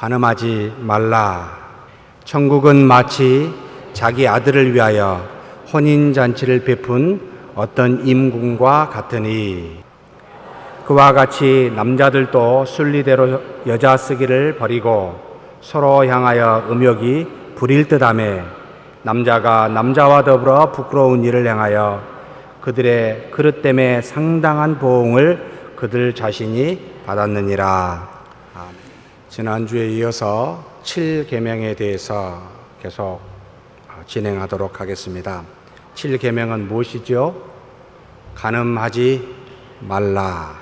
간음하지 말라. 천국은 마치 자기 아들을 위하여 혼인잔치를 베푼 어떤 임금과 같으니, 그와 같이 남자들도 순리대로 여자 쓰기를 버리고 서로 향하여 음욕이 부릴 듯하며, 남자가 남자와 더불어 부끄러운 일을 행하여 그들의 그릇 때문에 상당한 보응을 그들 자신이 받았느니라. 지난주에 이어서 7계명에 대해서 계속 진행하도록 하겠습니다. 7계명은 무엇이죠? 간음하지 말라.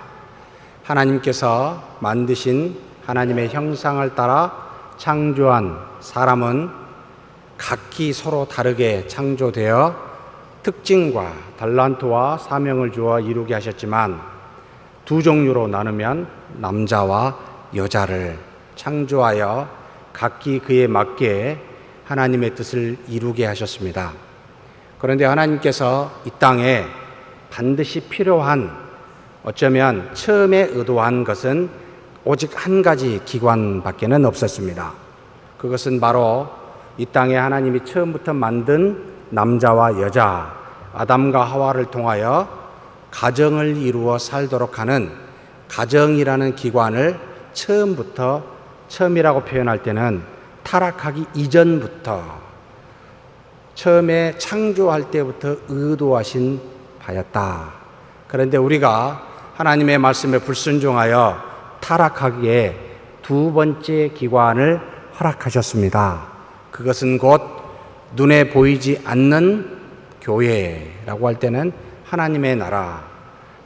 하나님께서 만드신 하나님의 형상을 따라 창조한 사람은 각기 서로 다르게 창조되어 특징과 달란트와 사명을 주어 이루게 하셨지만, 두 종류로 나누면 남자와 여자를 창조하여 각기 그에 맞게 하나님의 뜻을 이루게 하셨습니다. 그런데 하나님께서 이 땅에 반드시 필요한, 어쩌면 처음에 의도한 것은 오직 한 가지 기관밖에는 없었습니다. 그것은 바로 이 땅에 하나님이 처음부터 만든 남자와 여자, 아담과 하와를 통하여 가정을 이루어 살도록 하는 가정이라는 기관을 처음이라고 표현할 때는 타락하기 이전부터, 처음에 창조할 때부터 의도하신 바였다. 그런데 우리가 하나님의 말씀에 불순종하여 타락하기에 두 번째 기관을 허락하셨습니다. 그것은 곧 눈에 보이지 않는 교회라고 할 때는 하나님의 나라,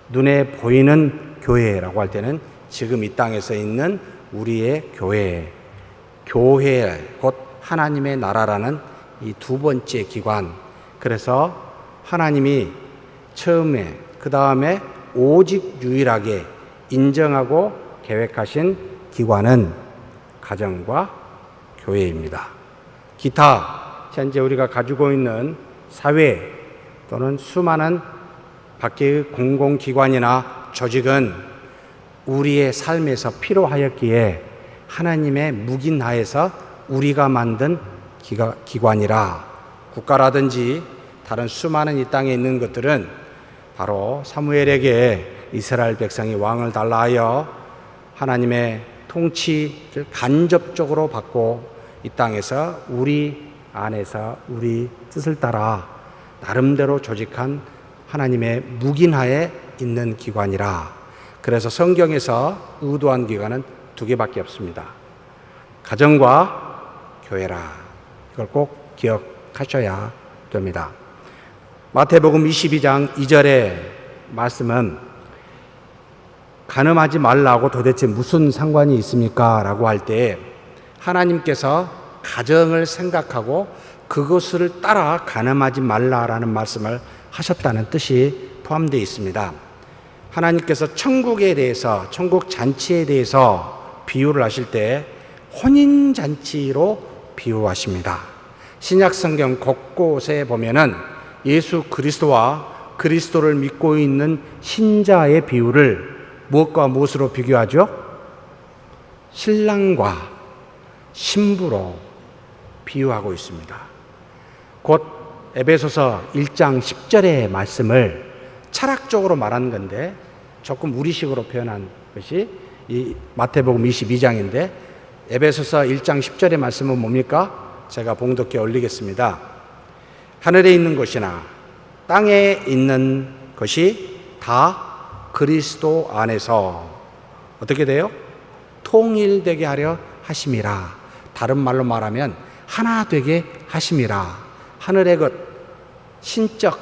눈에 보이는 교회라고 할 때는 지금 이 땅에서 있는 우리의 교회 곧 하나님의 나라라는 이 두 번째 기관. 그래서 하나님이 처음에, 그 다음에 오직 유일하게 인정하고 계획하신 기관은 가정과 교회입니다. 기타 현재 우리가 가지고 있는 사회 또는 수많은 밖의 공공기관이나 조직은 우리의 삶에서 필요하였기에 하나님의 묵인하에서 우리가 만든 기관이라, 국가라든지 다른 수많은 이 땅에 있는 것들은 바로 사무엘에게 이스라엘 백성이 왕을 달라 하여 하나님의 통치를 간접적으로 받고 이 땅에서 우리 안에서 우리 뜻을 따라 나름대로 조직한 하나님의 묵인하에 있는 기관이라. 그래서 성경에서 의도한 기관은 두 개밖에 없습니다. 가정과 교회라. 이걸 꼭 기억하셔야 됩니다. 마태복음 22장 2절의 말씀은 간음하지 말라고 도대체 무슨 상관이 있습니까? 라고 할 때 하나님께서 가정을 생각하고 그것을 따라 간음하지 말라라는 말씀을 하셨다는 뜻이 포함되어 있습니다. 하나님께서 천국에 대해서, 천국 잔치에 대해서 비유를 하실 때 혼인잔치로 비유하십니다. 신약 성경 곳곳에 보면은 예수 그리스도와 그리스도를 믿고 있는 신자의 비유를 무엇과 무엇으로 비교하죠? 신랑과 신부로 비유하고 있습니다. 곧 에베소서 1장 10절의 말씀을 철학적으로 말한 건데 조금 우리식으로 표현한 것이 이 마태복음 22장인데, 에베소서 1장 10절의 말씀은 뭡니까? 제가 봉독해 올리겠습니다. 하늘에 있는 것이나 땅에 있는 것이 다 그리스도 안에서 어떻게 돼요? 통일되게 하려 하심이라. 다른 말로 말하면 하나 되게 하심이라. 하늘의 것, 신적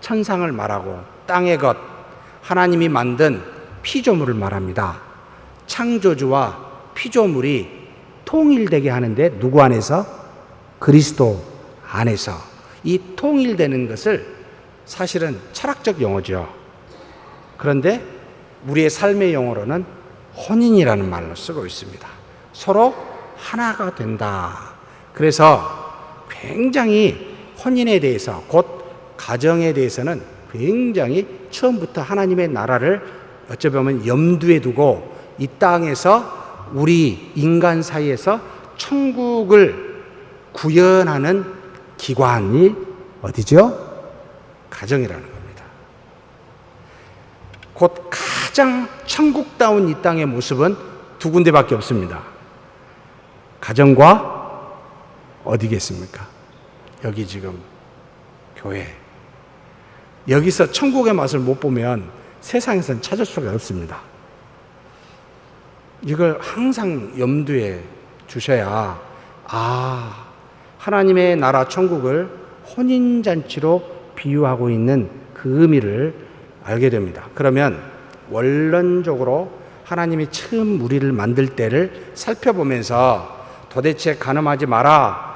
천상을 말하고, 땅의 것, 하나님이 만든 피조물을 말합니다. 창조주와 피조물이 통일되게 하는데 누구 안에서? 그리스도 안에서. 이 통일되는 것을 사실은 철학적 용어죠. 그런데 우리의 삶의 용어로는 혼인이라는 말로 쓰고 있습니다. 서로 하나가 된다. 그래서 굉장히 혼인에 대해서, 곧 가정에 대해서는 굉장히 처음부터 하나님의 나라를 어쩌면 염두에 두고 이 땅에서 우리 인간 사이에서 천국을 구현하는 기관이 어디죠? 가정이라는 겁니다. 곧 가장 천국다운 이 땅의 모습은 두 군데밖에 없습니다. 가정과 어디겠습니까? 여기 지금 교회. 여기서 천국의 맛을 못 보면 세상에서는 찾을 수가 없습니다. 이걸 항상 염두에 주셔야 하나님의 나라 천국을 혼인잔치로 비유하고 있는 그 의미를 알게 됩니다. 그러면 원론적으로 하나님이 처음 우리를 만들 때를 살펴보면서 도대체 간음하지 마라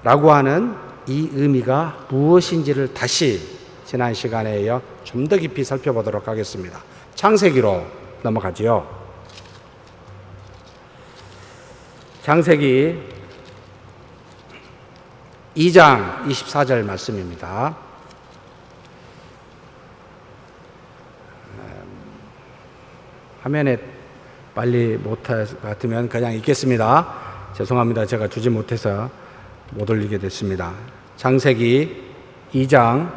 라고 하는 이 의미가 무엇인지를 다시 지난 시간에 이어 좀 더 깊이 살펴보도록 하겠습니다. 창세기로 넘어가지요. 창세기 2장 24절 말씀입니다. 화면에 빨리 못할 것 같으면 그냥 읽겠습니다. 죄송합니다. 제가 주지 못해서 못 올리게 됐습니다. 창세기 2장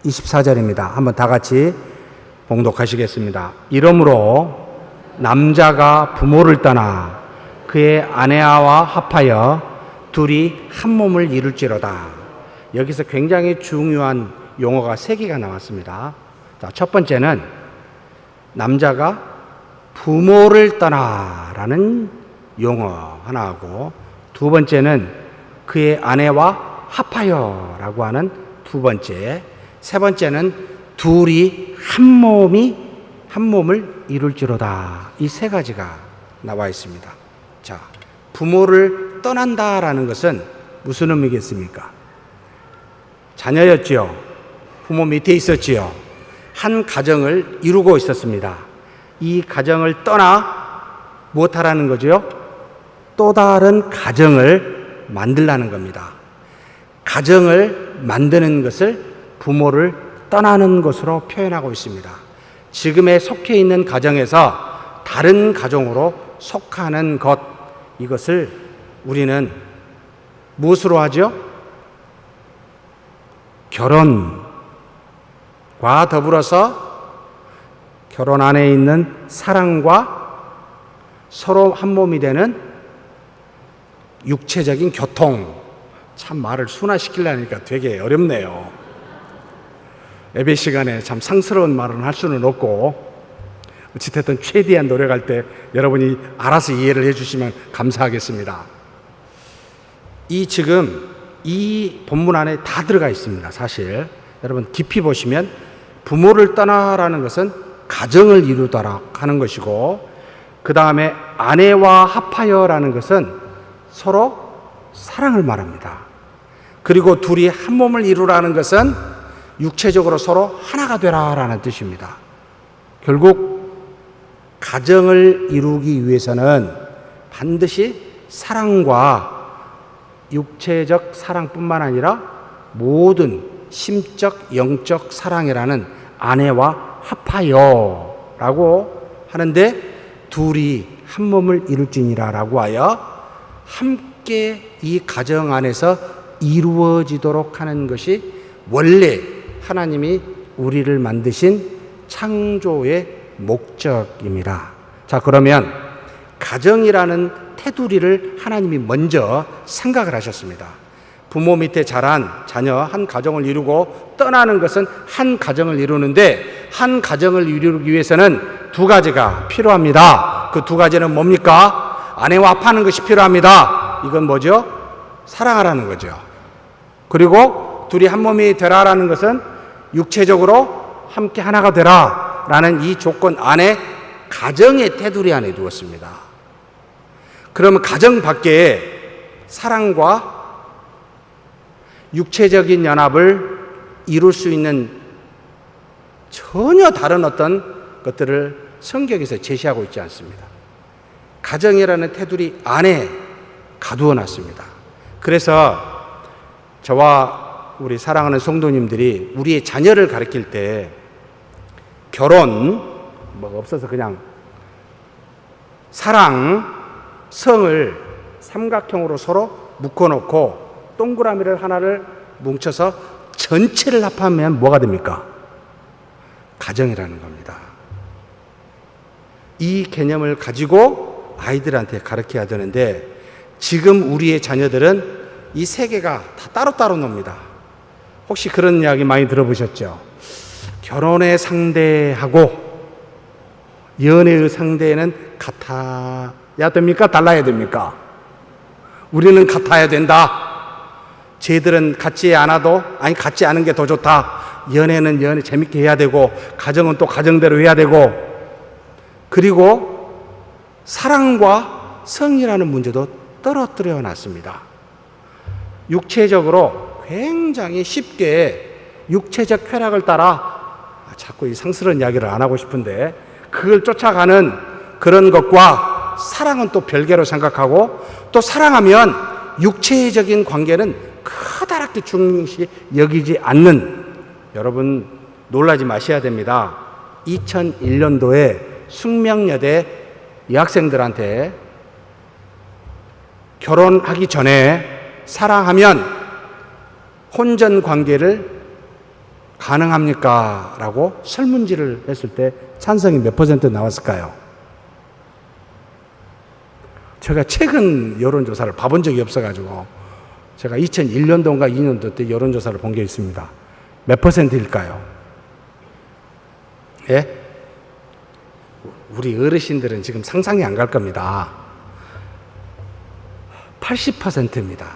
24절입니다. 한번 다 같이 봉독하시겠습니다. 이러므로 남자가 부모를 떠나 그의 아내와 합하여 둘이 한 몸을 이룰지로다. 여기서 굉장히 중요한 용어가 3개가 나왔습니다. 자, 첫 번째는 남자가 부모를 떠나라는 용어 하나하고, 두 번째는 그의 아내와 합하여라고 하는 두 번째, 세 번째는 둘이 한 몸을 이룰지로다. 이 3가지가 나와 있습니다. 자, 부모를 떠난다라는 것은 무슨 의미겠습니까? 자녀였지요. 부모 밑에 있었지요. 한 가정을 이루고 있었습니다. 이 가정을 떠나 무엇하라는 거죠? 또 다른 가정을 만들라는 겁니다. 가정을 만드는 것을 부모를 떠나는 것으로 표현하고 있습니다. 지금에 속해 있는 가정에서 다른 가정으로 속하는 것, 이것을 우리는 무엇으로 하죠? 결혼과 더불어서 결혼 안에 있는 사랑과 서로 한 몸이 되는 육체적인 교통. 참 말을 순화시키려니까 되게 어렵네요. 예배 시간에 참 상스러운 말은 할 수는 없고, 어찌됐든 최대한 노력할 때 여러분이 알아서 이해를 해주시면 감사하겠습니다. 지금 이 본문 안에 다 들어가 있습니다. 사실 여러분 깊이 보시면 부모를 떠나라는 것은 가정을 이루도록 하는 것이고, 그 다음에 아내와 합하여라는 것은 서로 사랑을 말합니다. 그리고 둘이 한 몸을 이루라는 것은 육체적으로 서로 하나가 되라라는 뜻입니다. 결국 가정을 이루기 위해서는 반드시 사랑과 육체적 사랑뿐만 아니라 모든 심적, 영적 사랑이라는 아내와 합하여라고 하는데, 둘이 한 몸을 이룰지니라 라고 하여 함께 이 가정 안에서 이루어지도록 하는 것이 원래 하나님이 우리를 만드신 창조의 목적입니다. 자, 그러면 가정이라는 테두리를 하나님이 먼저 생각을 하셨습니다. 부모 밑에 자란 자녀 한 가정을 이루고 떠나는 것은 한 가정을 이루는데, 한 가정을 이루기 위해서는 2가지가 필요합니다. 그 2가지는 뭡니까? 아내와 합하는 것이 필요합니다. 이건 뭐죠? 사랑하라는 거죠. 그리고 둘이 한 몸이 되라라는 것은 육체적으로 함께 하나가 되라라는 이 조건 안에 가정의 테두리 안에 두었습니다. 그러면 가정 밖에 사랑과 육체적인 연합을 이룰 수 있는 전혀 다른 어떤 것들을 성경에서 제시하고 있지 않습니다. 가정이라는 테두리 안에 가두어 놨습니다. 그래서 저와 우리 사랑하는 성도님들이 우리의 자녀를 가르칠 때 결혼 뭐 없어서 그냥 사랑, 성을 삼각형으로 서로 묶어놓고 동그라미를 하나를 뭉쳐서 전체를 합하면 뭐가 됩니까? 가정이라는 겁니다. 이 개념을 가지고 아이들한테 가르쳐야 되는데 지금 우리의 자녀들은 이 세 개가 다 따로따로 놉니다. 혹시 그런 이야기 많이 들어보셨죠? 결혼의 상대하고 연애의 상대는 같아야 됩니까? 달라야 됩니까? 우리는 같아야 된다. 쟤들은 같지 않아도 같지 않은 게 더 좋다. 연애는 연애 재밌게 해야 되고 가정은 또 가정대로 해야 되고 그리고 사랑과 성이라는 문제도 떨어뜨려 놨습니다. 육체적으로 굉장히 쉽게 육체적 쾌락을 따라 자꾸 이 상스러운 이야기를 안 하고 싶은데 그걸 쫓아가는 그런 것과 사랑은 또 별개로 생각하고 또 사랑하면 육체적인 관계는 커다랗게 중시 여기지 않는 여러분 놀라지 마셔야 됩니다. 2001년도에 숙명여대 여학생들한테 결혼하기 전에 사랑하면 혼전 관계를 가능합니까? 라고 설문지를 했을 때 찬성이 몇 % 나왔을까요? 제가 최근 여론조사를 봐본 적이 없어가지고 제가 2001년도인가 2년도 때 여론조사를 본 게 있습니다. 몇 %일까요? 예? 우리 어르신들은 지금 상상이 안 갈 겁니다. 80%입니다.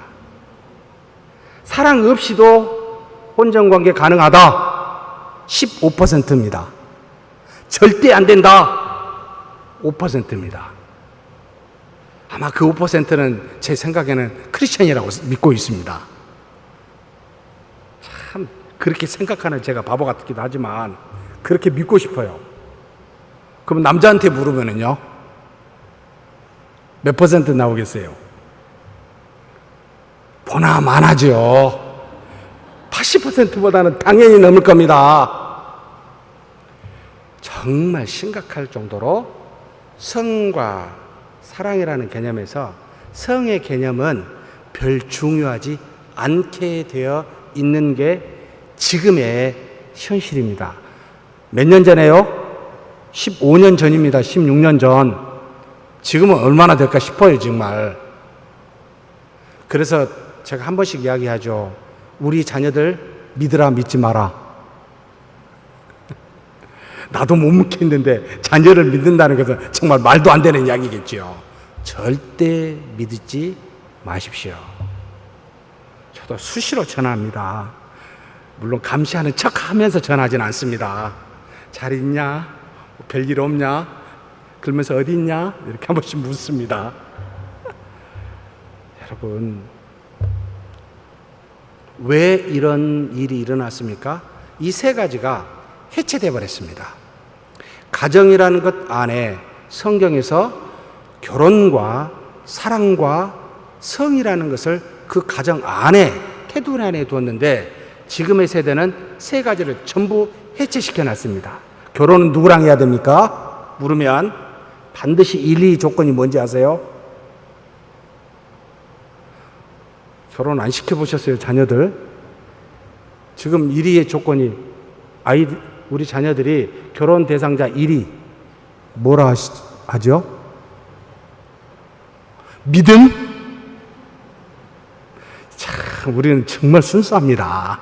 사랑 없이도 혼전관계 가능하다. 15%입니다. 절대 안 된다. 5%입니다. 아마 그 5%는 제 생각에는 크리스천이라고 믿고 있습니다. 참 그렇게 생각하는 제가 바보 같기도 하지만 그렇게 믿고 싶어요. 그럼 남자한테 물으면은요? 몇 % 나오겠어요? 보나 마나죠. 80%보다는 당연히 넘을 겁니다. 정말 심각할 정도로 성과 사랑이라는 개념에서 성의 개념은 별 중요하지 않게 되어 있는 게 지금의 현실입니다. 몇 년 전에요? 15년 전입니다. 16년 전. 지금은 얼마나 될까 싶어요, 정말. 그래서 제가 한 번씩 이야기하죠. 우리 자녀들 믿으라 믿지 마라. 나도 못 믿겠는데 자녀를 믿는다는 것은 정말 말도 안 되는 이야기겠죠. 절대 믿지 마십시오. 저도 수시로 전화합니다. 물론 감시하는 척 하면서 전화하진 않습니다. 잘 있냐? 별일 없냐? 그러면서 어디 있냐? 이렇게 한 번씩 묻습니다. 여러분, 왜 이런 일이 일어났습니까? 이 세 가지가 해체되어 버렸습니다. 가정이라는 것 안에 성경에서 결혼과 사랑과 성이라는 것을 그 가정 안에, 테두리 안에 두었는데 지금의 세대는 세 가지를 전부 해체시켜 놨습니다. 결혼은 누구랑 해야 됩니까? 물으면 반드시 1, 2 조건이 뭔지 아세요? 결혼 안 시켜보셨어요, 자녀들? 지금 1위의 조건이 우리 자녀들이 결혼 대상자 1위 뭐라 하죠? 믿음? 참 우리는 정말 순수합니다.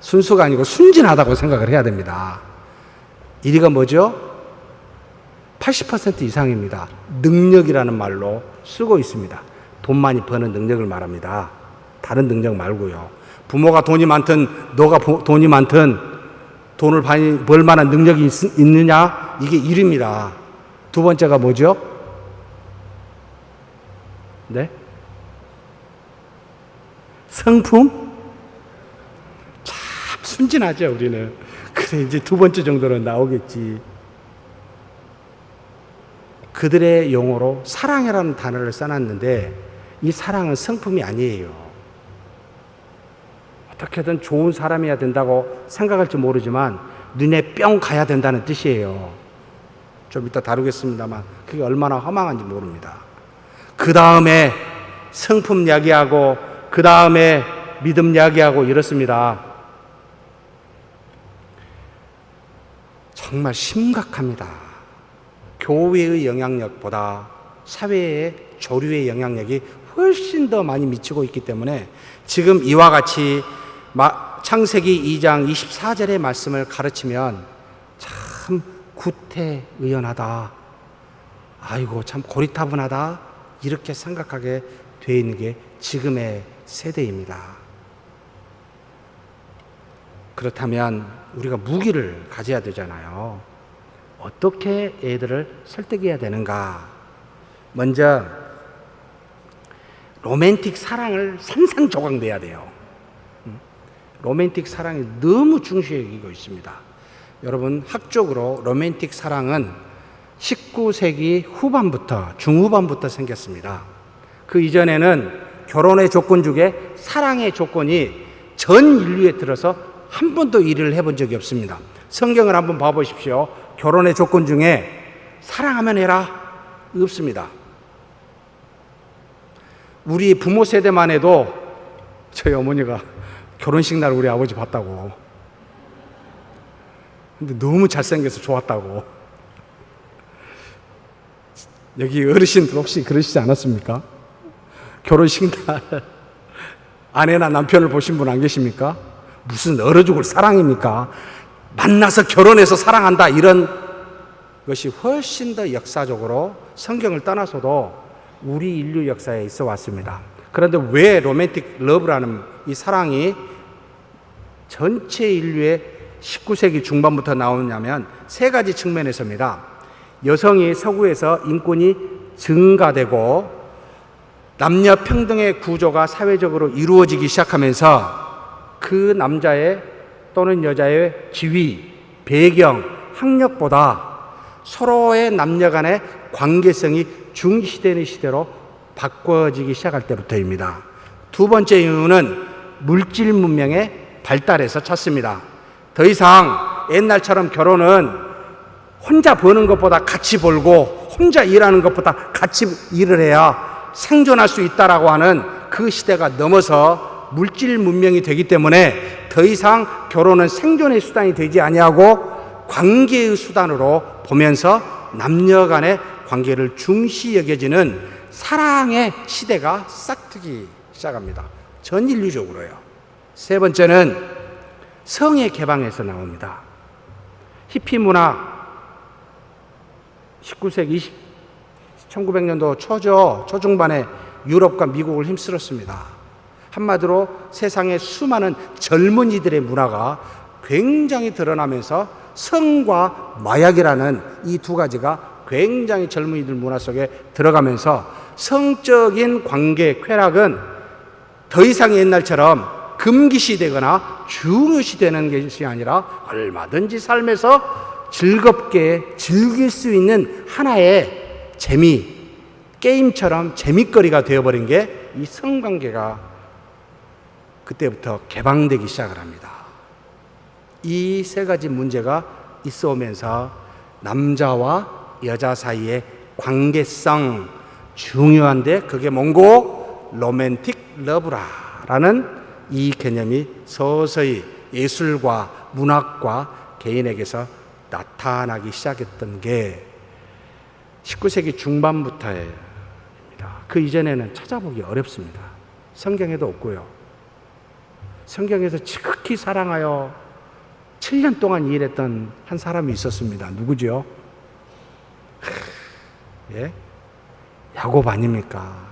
순수가 아니고 순진하다고 생각을 해야 됩니다. 1위가 뭐죠? 80% 이상입니다. 능력이라는 말로 쓰고 있습니다. 돈 많이 버는 능력을 말합니다. 다른 능력 말고요. 부모가 돈이 많든 너가 돈이 많든 돈을 많이 벌 만한 능력이 있느냐? 이게 1위입니다. 두 번째가 뭐죠? 네? 성품? 참 순진하죠, 우리는. 그래, 이제 두 번째 정도는 나오겠지. 그들의 용어로 사랑이라는 단어를 써놨는데 이 사랑은 성품이 아니에요. 어떻게든 좋은 사람이어야 된다고 생각할지 모르지만 눈에 뿅 가야 된다는 뜻이에요. 좀 이따 다루겠습니다만 그게 얼마나 허망한지 모릅니다. 그 다음에 성품 이야기하고 그 다음에 믿음 이야기하고 이렇습니다. 정말 심각합니다. 교회의 영향력보다 사회의 조류의 영향력이 훨씬 더 많이 미치고 있기 때문에 지금 이와 같이 창세기 2장 24절의 말씀을 가르치면 참 구태의연하다, 아이고 참 고리타분하다 이렇게 생각하게 되어 있는 게 지금의 세대입니다. 그렇다면 우리가 무기를 가져야 되잖아요. 어떻게 애들을 설득해야 되는가? 먼저 로맨틱 사랑을 산산조각내야 돼요. 로맨틱 사랑이 너무 중시해 여기고 있습니다. 여러분, 학적으로 로맨틱 사랑은 19세기 후반부터, 중후반부터 생겼습니다. 그 이전에는 결혼의 조건 중에 사랑의 조건이 전 인류에 들어서 한 번도 일을 해본 적이 없습니다. 성경을 한번 봐보십시오. 결혼의 조건 중에 사랑하면 해라 없습니다. 우리 부모 세대만 해도 저희 어머니가 결혼식 날 우리 아버지 봤다고. 근데 너무 잘생겨서 좋았다고. 여기 어르신들 혹시 그러시지 않았습니까? 결혼식 날 아내나 남편을 보신 분 안 계십니까? 무슨 얼어 죽을 사랑입니까? 만나서 결혼해서 사랑한다 이런 것이 훨씬 더 역사적으로 성경을 떠나서도 우리 인류 역사에 있어 왔습니다. 그런데 왜 로맨틱 러브라는 이 사랑이 전체 인류의 19세기 중반부터 나오냐면 세 가지 측면에서입니다. 여성이 서구에서 인권이 증가되고 남녀 평등의 구조가 사회적으로 이루어지기 시작하면서 그 남자의 또는 여자의 지위, 배경, 학력보다 서로의 남녀 간의 관계성이 중시되는 시대로 바꿔지기 시작할 때부터입니다. 두 번째 이유는 물질 문명의 발달에서 찾습니다. 더 이상 옛날처럼 결혼은 혼자 버는 것보다 같이 벌고 혼자 일하는 것보다 같이 일을 해야 생존할 수 있다라고 하는 그 시대가 넘어서 물질 문명이 되기 때문에 더 이상 결혼은 생존의 수단이 되지 아니하고 관계의 수단으로 보면서 남녀 간의 관계를 중시 여겨지는 사랑의 시대가 싹트기 시작합니다. 전 인류적으로요. 세 번째는 성의 개방에서 나옵니다. 히피 문화 19세기 1900년도 초중반에 유럽과 미국을 힘쓸었습니다. 한마디로 세상의 수많은 젊은이들의 문화가 굉장히 드러나면서 성과 마약이라는 이 두 가지가 굉장히 젊은이들 문화 속에 들어가면서 성적인 관계 쾌락은 더 이상 옛날처럼 금기시되거나 중요시되는 것이 아니라 얼마든지 삶에서 즐겁게 즐길 수 있는 하나의 재미, 게임처럼 재미거리가 되어버린 게 이 성관계가 그때부터 개방되기 시작을 합니다. 이 세 가지 문제가 있어 오면서 남자와 여자 사이의 관계성 중요한데 그게 뭔고? 로맨틱 러브라는 이 개념이 서서히 예술과 문학과 개인에게서 나타나기 시작했던 게 19세기 중반부터입니다. 그 이전에는 찾아보기 어렵습니다. 성경에도 없고요. 성경에서 지극히 사랑하여 7년 동안 일했던 한 사람이 있었습니다. 누구죠? 예? 야곱 아닙니까?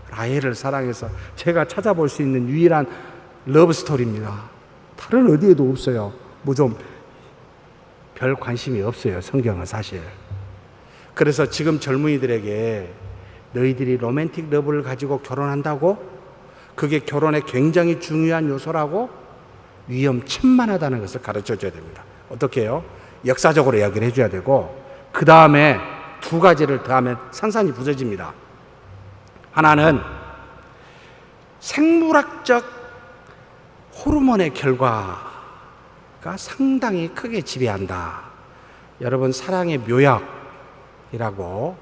라헬을 사랑해서 제가 찾아볼 수 있는 유일한 러브 스토리입니다. 다른 어디에도 없어요. 뭐 좀 별 관심이 없어요. 성경은 사실. 그래서 지금 젊은이들에게 너희들이 로맨틱 러브를 가지고 결혼한다고? 그게 결혼에 굉장히 중요한 요소라고? 위험천만하다는 것을 가르쳐줘야 됩니다. 어떻게 해요? 역사적으로 이야기를 해줘야 되고 그 다음에 두 가지를 더하면 산산이 부서집니다. 하나는 생물학적 호르몬의 결과가 상당히 크게 지배한다. 여러분, 사랑의 묘약, 호르몬이라고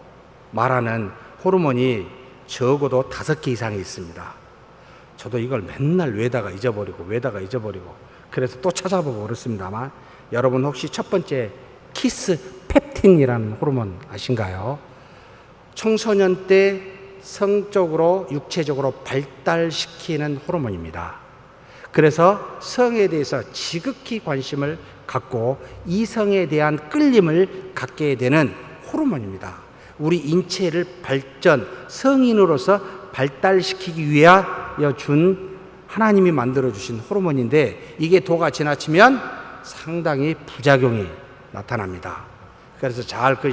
말하는 호르몬이 적어도 5개 이상이 있습니다. 저도 이걸 맨날 외다가 잊어버리고 그래서 또 찾아보고 그렇습니다만, 여러분 혹시 첫 번째 키스펩틴이라는 호르몬 아신가요? 청소년 때 성적으로 육체적으로 발달시키는 호르몬입니다. 그래서 성에 대해서 지극히 관심을 갖고 이성에 대한 끌림을 갖게 되는 호르몬입니다. 우리 인체를 성인으로서 발달시키기 위하여 준 하나님이 만들어주신 호르몬인데, 이게 도가 지나치면 상당히 부작용이 나타납니다. 그래서 잘 그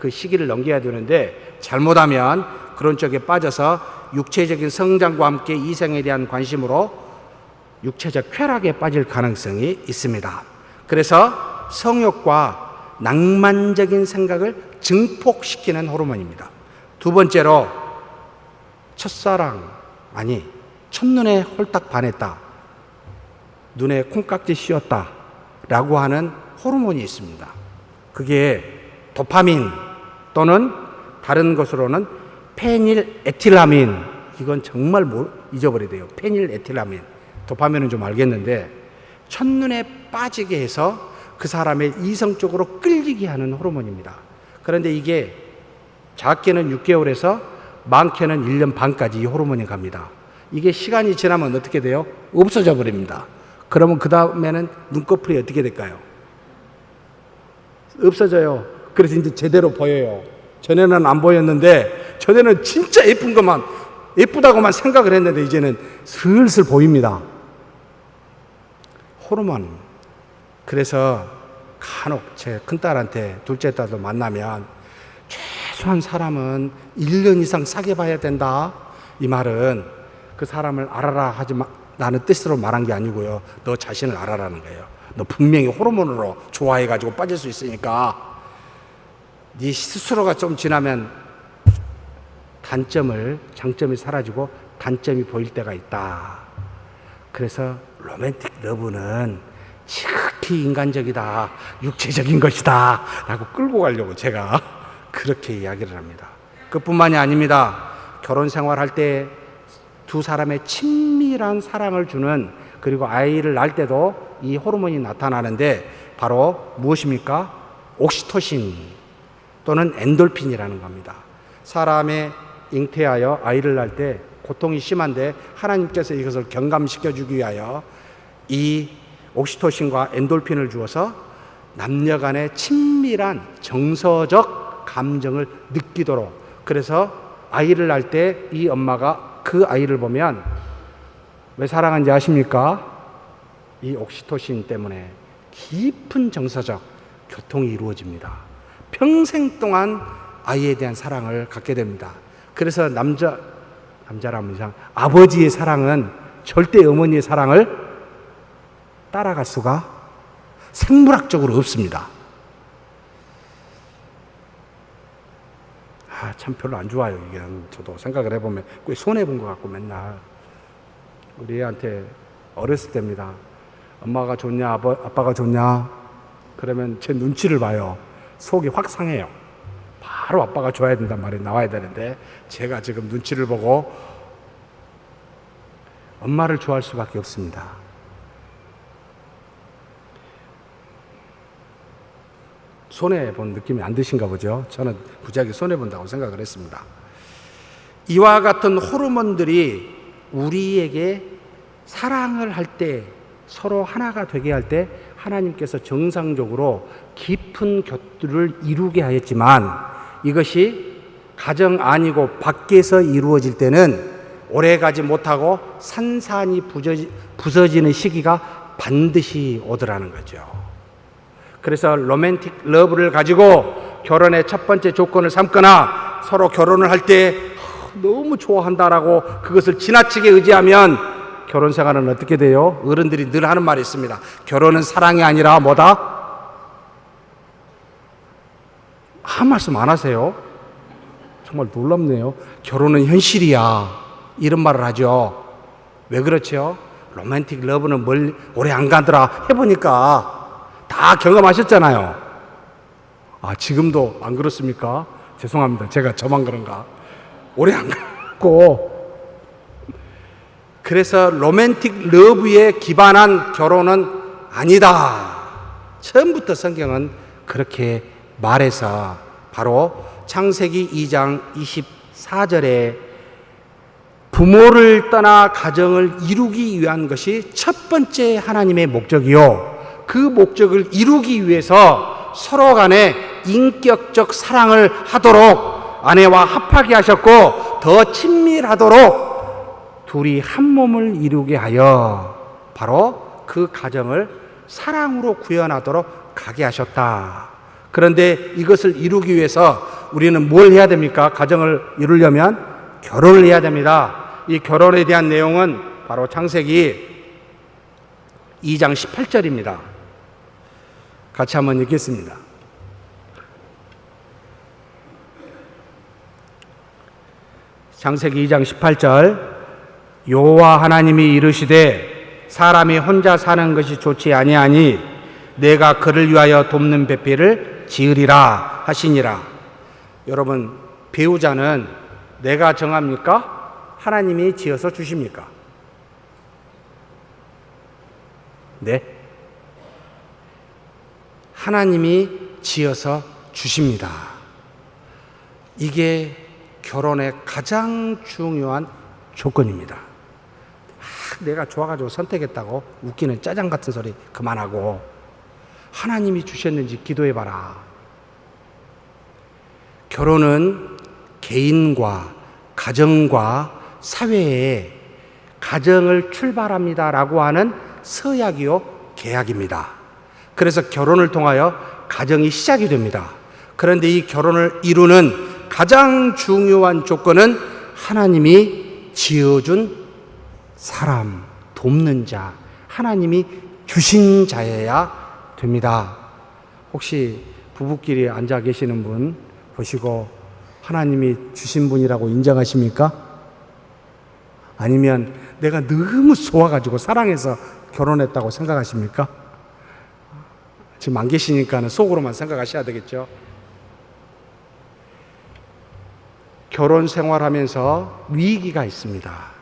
시기를 넘겨야 되는데, 잘못하면 그런 쪽에 빠져서 육체적인 성장과 함께 이성에 대한 관심으로 육체적 쾌락에 빠질 가능성이 있습니다. 그래서 성욕과 낭만적인 생각을 증폭시키는 호르몬입니다. 두 번째로 첫눈에 홀딱 반했다, 눈에 콩깍지 씌었다 라고 하는 호르몬이 있습니다. 그게 도파민 또는 다른 것으로는 페닐에틸라민. 이건 정말 잊어버려야 돼요. 페닐에틸라민. 도파민은 좀 알겠는데, 첫눈에 빠지게 해서 그 사람의 이성적으로 끌리게 하는 호르몬입니다. 그런데 이게 작게는 6개월에서 많게는 1년 반까지 이 호르몬이 갑니다. 이게 시간이 지나면 어떻게 돼요? 없어져 버립니다. 그러면 그 다음에는 눈꺼풀이 어떻게 될까요? 없어져요. 그래서 이제 제대로 보여요. 전에는 안 보였는데, 전에는 진짜 예쁘다고만 생각을 했는데 이제는 슬슬 보입니다. 호르몬. 그래서 간혹 제 큰딸한테 둘째 딸도 만나면 최소한 사람은 1년 이상 사귀어 봐야 된다, 이 말은 그 사람을 알아라 하지만 나는 뜻으로 말한 게 아니고요, 너 자신을 알아라는 거예요. 너 분명히 호르몬으로 좋아해가지고 빠질 수 있으니까 네 스스로가 좀 지나면 장점이 사라지고 단점이 보일 때가 있다. 그래서 로맨틱 러브는 지극히 인간적이다, 육체적인 것이다 라고 끌고 가려고 제가 그렇게 이야기를 합니다. 그뿐만이 아닙니다. 결혼 생활할 때 두 사람의 친밀한 사랑을 주는, 그리고 아이를 낳을 때도 이 호르몬이 나타나는데 바로 무엇입니까? 옥시토신 또는 엔돌핀이라는 겁니다. 사람의 잉태하여 아이를 낳을 때 고통이 심한데 하나님께서 이것을 경감시켜주기 위하여 이 옥시토신과 엔돌핀을 주어서 남녀 간의 친밀한 정서적 감정을 느끼도록, 그래서 아이를 낳을 때 이 엄마가 그 아이를 보면 왜 사랑하는지 아십니까? 이 옥시토신 때문에 깊은 정서적 교통이 이루어집니다. 평생 동안 아이에 대한 사랑을 갖게 됩니다. 그래서 남자라면 이상 아버지의 사랑은 절대 어머니의 사랑을 따라갈 수가 생물학적으로 없습니다. 참 별로 안 좋아요. 이게 저도 생각을 해보면 꽤 손해본 것 같고, 맨날 우리 애한테 어렸을 때입니다. 엄마가 좋냐 아빠가 좋냐 그러면 제 눈치를 봐요. 속이 확 상해요. 바로 아빠가 좋아야 된단 말이 나와야 되는데, 제가 지금 눈치를 보고 엄마를 좋아할 수밖에 없습니다. 손해본 느낌이 안 드신가 보죠? 저는 부작위 손해본다고 생각을 했습니다. 이와 같은 호르몬들이 우리에게 사랑을 할 때, 서로 하나가 되게 할 때 하나님께서 정상적으로 깊은 교류를 이루게 하였지만, 이것이 가정 아니고 밖에서 이루어질 때는 오래가지 못하고 산산이 부서지는 시기가 반드시 오더라는 거죠. 그래서 로맨틱 러브를 가지고 결혼의 첫 번째 조건을 삼거나 서로 결혼을 할 때 너무 좋아한다라고 그것을 지나치게 의지하면 결혼 생활은 어떻게 돼요? 어른들이 늘 하는 말이 있습니다. 결혼은 사랑이 아니라 뭐다? 한 말씀 안 하세요? 정말 놀랍네요. 결혼은 현실이야, 이런 말을 하죠. 왜 그렇죠? 로맨틱 러브는 오래 안 가더라. 해보니까 다 경험하셨잖아요. 지금도 안 그렇습니까? 죄송합니다. 제가 저만 그런가? 오래 안 갔고. 그래서 로맨틱 러브에 기반한 결혼은 아니다. 처음부터 성경은 그렇게 말해서 바로 창세기 2장 24절에 부모를 떠나 가정을 이루기 위한 것이 첫 번째 하나님의 목적이요. 그 목적을 이루기 위해서 서로 간에 인격적 사랑을 하도록 아내와 합하게 하셨고 더 친밀하도록 둘이 한 몸을 이루게 하여 바로 그 가정을 사랑으로 구현하도록 가게 하셨다. 그런데 이것을 이루기 위해서 우리는 뭘 해야 됩니까? 가정을 이루려면 결혼을 해야 됩니다. 이 결혼에 대한 내용은 바로 창세기 2장 18절입니다. 같이 한번 읽겠습니다. 창세기 2장 18절 여호와 하나님이 이르시되 사람이 혼자 사는 것이 좋지 아니하니 내가 그를 위하여 돕는 배필을 지으리라 하시니라. 여러분, 배우자는 내가 정합니까? 하나님이 지어서 주십니까? 네. 하나님이 지어서 주십니다. 이게 결혼의 가장 중요한 조건입니다. 내가 좋아가지고 선택했다고 웃기는 짜장 같은 소리 그만하고 하나님이 주셨는지 기도해봐라. 결혼은 개인과 가정과 사회에 가정을 출발합니다라고 하는 서약이요 계약입니다. 그래서 결혼을 통하여 가정이 시작이 됩니다. 그런데 이 결혼을 이루는 가장 중요한 조건은 하나님이 지어준 사람, 돕는 자, 하나님이 주신 자여야 됩니다. 혹시 부부끼리 앉아 계시는 분 보시고 하나님이 주신 분이라고 인정하십니까? 아니면 내가 너무 좋아가지고 사랑해서 결혼했다고 생각하십니까? 지금 안 계시니까는 속으로만 생각하셔야 되겠죠. 결혼 생활하면서 위기가 있습니다.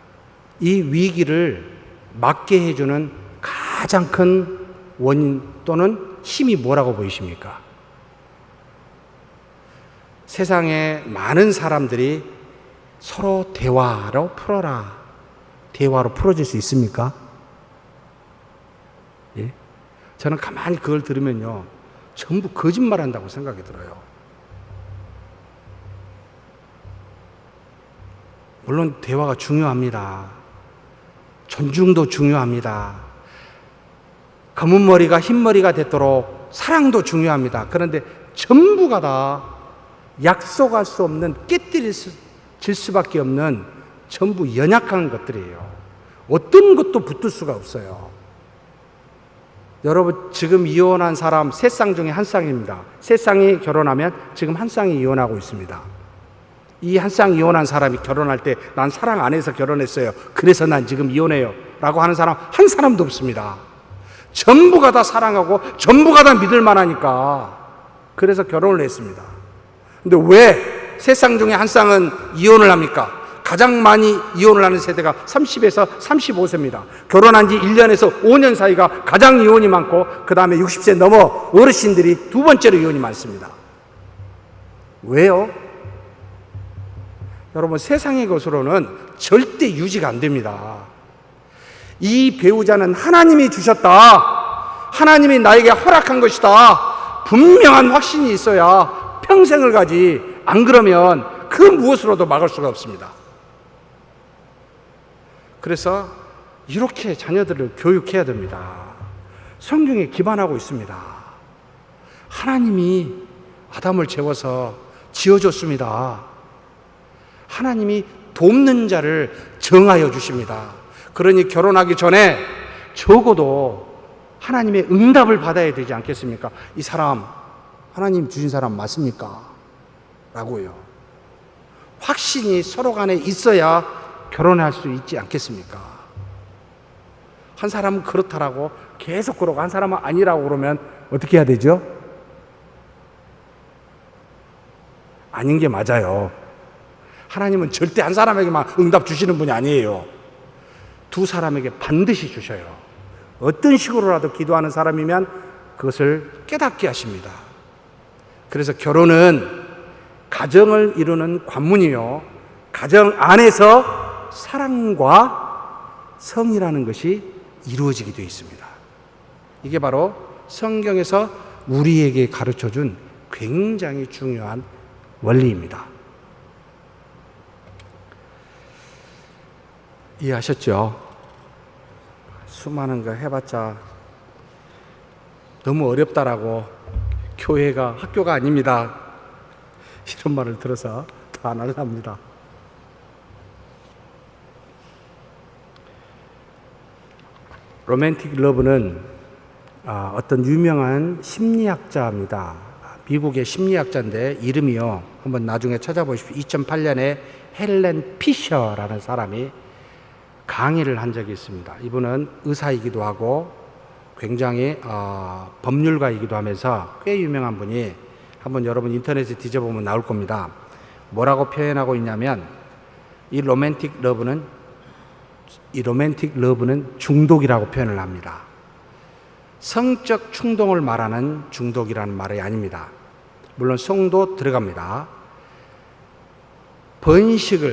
이 위기를 막게 해주는 가장 큰 원인 또는 힘이 뭐라고 보이십니까? 세상에 많은 사람들이 서로 대화로 풀어라. 대화로 풀어질 수 있습니까? 예? 저는 가만히 그걸 들으면요, 전부 거짓말한다고 생각이 들어요. 물론 대화가 중요합니다. 존중도 중요합니다. 검은 머리가 흰 머리가 됐도록 사랑도 중요합니다. 그런데 전부가 다 약속할 수 없는 깨뜨릴 수밖에 없는 전부 연약한 것들이에요. 어떤 것도 붙을 수가 없어요. 여러분, 지금 이혼한 사람 3쌍 중에 1쌍입니다. 3쌍이 결혼하면 지금 1쌍이 이혼하고 있습니다. 이 1쌍 이혼한 사람이 결혼할 때 난 사랑 안 해서 결혼했어요. 그래서 난 지금 이혼해요. 라고 하는 사람 한 사람도 없습니다. 전부가 다 사랑하고 전부가 다 믿을 만하니까 그래서 결혼을 했습니다. 근데 왜 3쌍 중에 1쌍은 이혼을 합니까? 가장 많이 이혼을 하는 세대가 30에서 35세입니다. 결혼한 지 1년에서 5년 사이가 가장 이혼이 많고 그 다음에 60세 넘어 어르신들이 두 번째로 이혼이 많습니다. 왜요? 여러분, 세상의 것으로는 절대 유지가 안 됩니다. 이 배우자는 하나님이 주셨다. 하나님이 나에게 허락한 것이다. 분명한 확신이 있어야 평생을 가지. 안 그러면 그 무엇으로도 막을 수가 없습니다. 그래서 이렇게 자녀들을 교육해야 됩니다. 성경에 기반하고 있습니다. 하나님이 아담을 재워서 지어줬습니다. 하나님이 돕는 자를 정하여 주십니다. 그러니 결혼하기 전에 적어도 하나님의 응답을 받아야 되지 않겠습니까? 이 사람 하나님 주신 사람 맞습니까? 라고요. 확신이 서로 간에 있어야 결혼할 수 있지 않겠습니까? 한 사람은 그렇다라고 계속 그러고 한 사람은 아니라고 그러면 어떻게 해야 되죠? 아닌 게 맞아요. 하나님은 절대 한 사람에게만 응답 주시는 분이 아니에요. 두 사람에게 반드시 주셔요. 어떤 식으로라도 기도하는 사람이면 그것을 깨닫게 하십니다. 그래서 결혼은 가정을 이루는 관문이요, 가정 안에서 사랑과 성이라는 것이 이루어지게 되어 있습니다. 이게 바로 성경에서 우리에게 가르쳐준 굉장히 중요한 원리입니다. 이해하셨죠? 수많은 거 해봤자 너무 어렵다라고 교회가 학교가 아닙니다, 이런 말을 들어서 더 안 하랍니다. 로맨틱 러브는 어떤 유명한 심리학자입니다. 미국의 심리학자인데 이름이요, 한번 나중에 찾아보십시오. 2008년에 헬렌 피셔라는 사람이 강의를 한 적이 있습니다. 이분은 의사이기도 하고 굉장히 법률가이기도 하면서 꽤 유명한 분이, 한번 여러분 인터넷에 뒤져보면 나올 겁니다. 뭐라고 표현하고 있냐면 이 로맨틱 러브는 중독이라고 표현을 합니다. 성적 충동을 말하는 중독이라는 말이 아닙니다. 물론 성도 들어갑니다.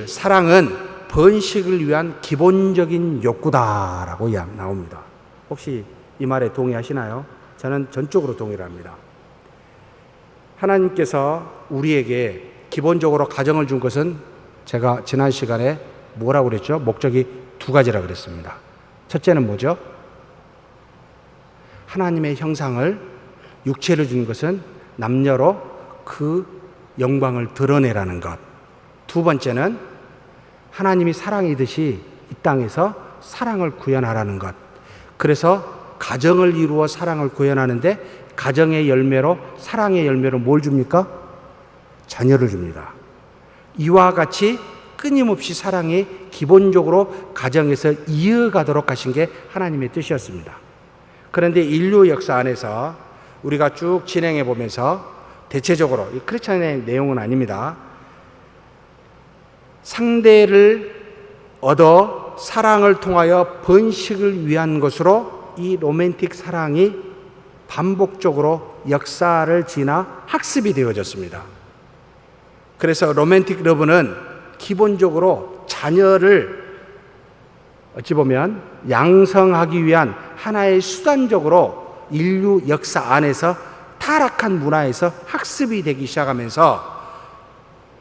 사랑은 번식을 위한 기본적인 욕구다라고 나옵니다. 혹시 이 말에 동의하시나요? 저는 전적으로 동의를 합니다. 하나님께서 우리에게 기본적으로 가정을 준 것은, 제가 지난 시간에 뭐라고 그랬죠? 목적이 두 가지라고 그랬습니다. 첫째는 뭐죠? 하나님의 형상을, 육체를 준 것은 남녀로 그 영광을 드러내라는 것. 두 번째는 하나님이 사랑이듯이 이 땅에서 사랑을 구현하라는 것. 그래서 가정을 이루어 사랑을 구현하는데, 가정의 열매로, 사랑의 열매로 뭘 줍니까? 자녀를 줍니다. 이와 같이 끊임없이 사랑이 기본적으로 가정에서 이어가도록 하신 게 하나님의 뜻이었습니다. 그런데 인류 역사 안에서 우리가 쭉 진행해 보면서 대체적으로, 이 크리스천의 내용은 아닙니다, 상대를 얻어 사랑을 통하여 번식을 위한 것으로 이 로맨틱 사랑이 반복적으로 역사를 지나 학습이 되어졌습니다. 그래서 로맨틱 러브는 기본적으로 자녀를 어찌 보면 양성하기 위한 하나의 수단적으로 인류 역사 안에서 타락한 문화에서 학습이 되기 시작하면서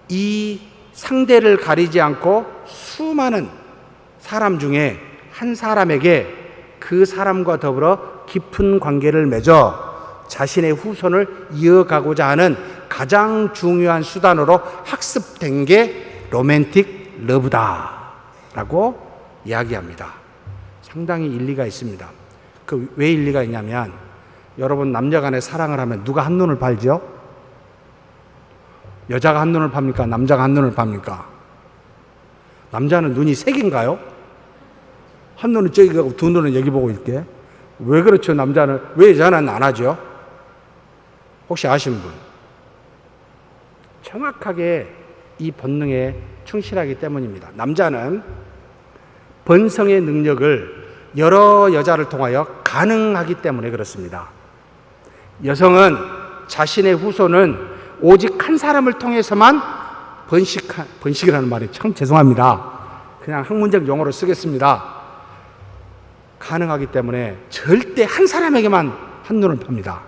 이 상대를 가리지 않고 수많은 사람 중에 한 사람에게 그 사람과 더불어 깊은 관계를 맺어 자신의 후손을 이어가고자 하는 가장 중요한 수단으로 학습된 게 로맨틱 러브다라고 이야기합니다. 상당히 일리가 있습니다. 왜 일리가 있냐면, 여러분 남녀 간에 사랑을 하면 누가 한눈을 팔죠? 여자가 한눈을 팝니까? 남자가 한눈을 팝니까? 남자는 눈이 세 개인가요? 한 눈은 저기 가고 두 눈은 여기 보고 있게. 왜 그렇죠? 남자는, 왜 여자는 안 하죠? 혹시 아시는 분? 정확하게 이 본능에 충실하기 때문입니다. 남자는 번성의 능력을 여러 여자를 통하여 가능하기 때문에 그렇습니다. 여성은 자신의 후손은 오직 한 사람을 통해서만 번식이라는 말이 참 죄송합니다. 그냥 학문적 용어로 쓰겠습니다. 가능하기 때문에 절대 한 사람에게만 한눈을 팝니다.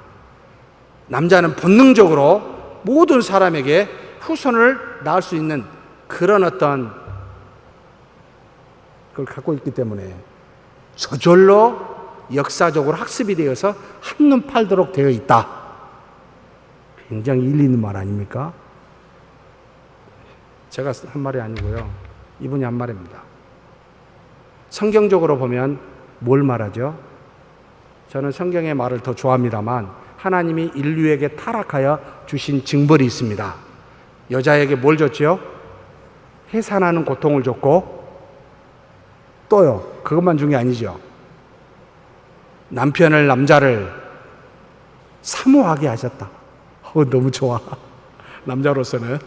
남자는 본능적으로 모든 사람에게 후손을 낳을 수 있는 그런 어떤 걸 갖고 있기 때문에 저절로 역사적으로 학습이 되어서 한눈 팔도록 되어 있다. 굉장히 일리 있는 말 아닙니까? 제가 한 말이 아니고요, 이분이 한 말입니다. 성경적으로 보면 뭘 말하죠? 저는 성경의 말을 더 좋아합니다만, 하나님이 인류에게 타락하여 주신 징벌이 있습니다. 여자에게 뭘 줬죠? 해산하는 고통을 줬고, 또요, 그것만 준 게 아니죠. 남자를 사모하게 하셨다. 너무 좋아. 남자로서는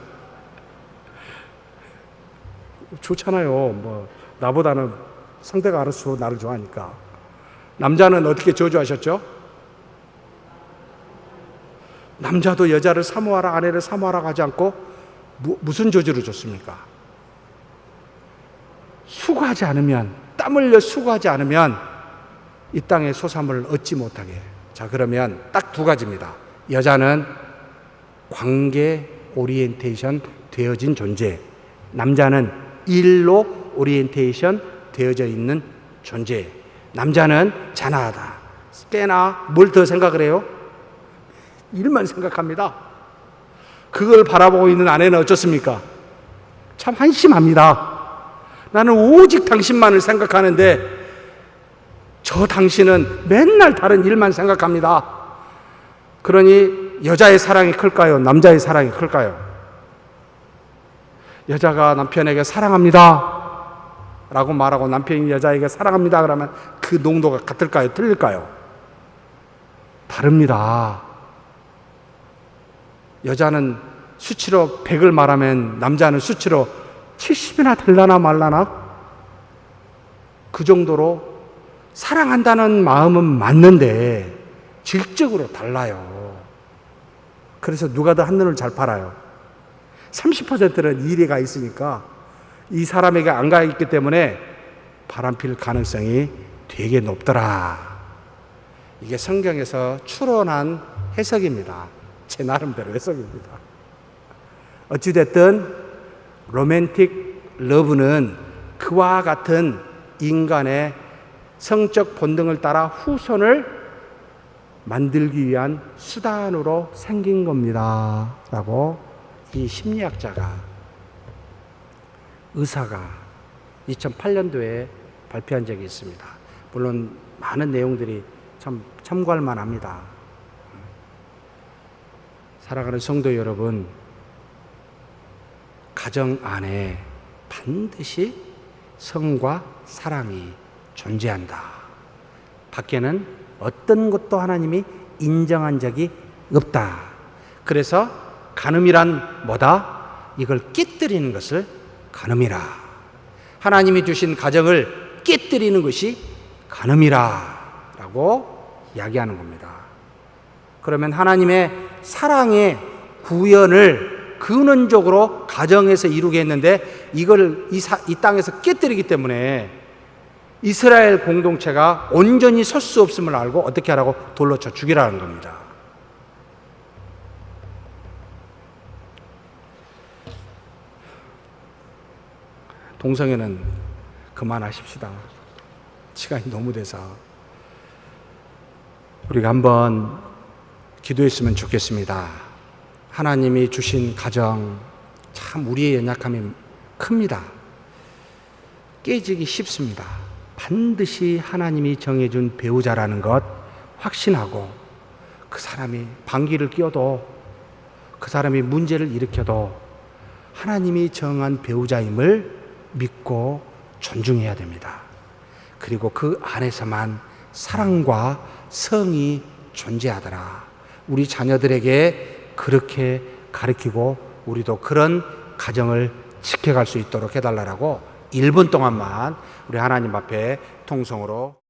좋잖아요. 뭐 나보다는 상대가 알아서 나를 좋아하니까. 남자는 어떻게 저주하셨죠? 남자도 여자를 사모하라, 아내를 사모하라 하지 않고 무슨 저주를 줬습니까? 수고하지 않으면, 땀 흘려 수고하지 않으면 이 땅의 소삼을 얻지 못하게. 자, 그러면 딱 두 가지입니다. 여자는 관계 오리엔테이션 되어진 존재, 남자는 일로 오리엔테이션 되어져 있는 존재. 남자는 자나하다. 꽤나 뭘 더 생각을 해요? 일만 생각합니다. 그걸 바라보고 있는 아내는 어쩌습니까? 참 한심합니다. 나는 오직 당신만을 생각하는데 저 당신은 맨날 다른 일만 생각합니다. 그러니 여자의 사랑이 클까요? 남자의 사랑이 클까요? 여자가 남편에게 사랑합니다 라고 말하고 남편이 여자에게 사랑합니다 그러면 그 농도가 같을까요? 틀릴까요? 다릅니다. 여자는 수치로 100을 말하면 남자는 수치로 70이나 될라나 말라나? 그 정도로 사랑한다는 마음은 맞는데 질적으로 달라요. 그래서 누가 더 한눈을 잘 팔아요? 30%는 일리가 있으니까 이 사람에게 안 가 있기 때문에 바람필 가능성이 되게 높더라. 이게 성경에서 추론한 해석입니다. 제 나름대로 해석입니다. 어찌됐든 로맨틱 러브는 그와 같은 인간의 성적 본능을 따라 후손을 만들기 위한 수단으로 생긴 겁니다 라고 이 심리학자가, 의사가 2008년도에 발표한 적이 있습니다. 물론 많은 내용들이 참 참고할 만합니다. 사랑하는 성도 여러분, 가정 안에 반드시 성과 사랑이 존재한다. 밖에는 어떤 것도 하나님이 인정한 적이 없다. 그래서 간음이란 뭐다? 이걸 깨뜨리는 것을 간음이라. 하나님이 주신 가정을 깨뜨리는 것이 간음이라 라고 이야기하는 겁니다. 그러면 하나님의 사랑의 구현을 근원적으로 가정에서 이루게 했는데 이걸 이 땅에서 깨뜨리기 때문에 이스라엘 공동체가 온전히 설 수 없음을 알고 어떻게 하라고? 돌로 쳐 죽이라는 겁니다. 동성애는 그만하십시다. 시간이 너무 돼서. 우리가 한번 기도했으면 좋겠습니다. 하나님이 주신 가정, 참 우리의 연약함이 큽니다. 깨지기 쉽습니다. 반드시 하나님이 정해준 배우자라는 것 확신하고, 그 사람이 방귀를 뀌어도, 그 사람이 문제를 일으켜도 하나님이 정한 배우자임을 믿고 존중해야 됩니다. 그리고 그 안에서만 사랑과 성이 존재하더라. 우리 자녀들에게 그렇게 가르치고 우리도 그런 가정을 지켜갈 수 있도록 해달라고 1분 동안만 우리 하나님 앞에 통성으로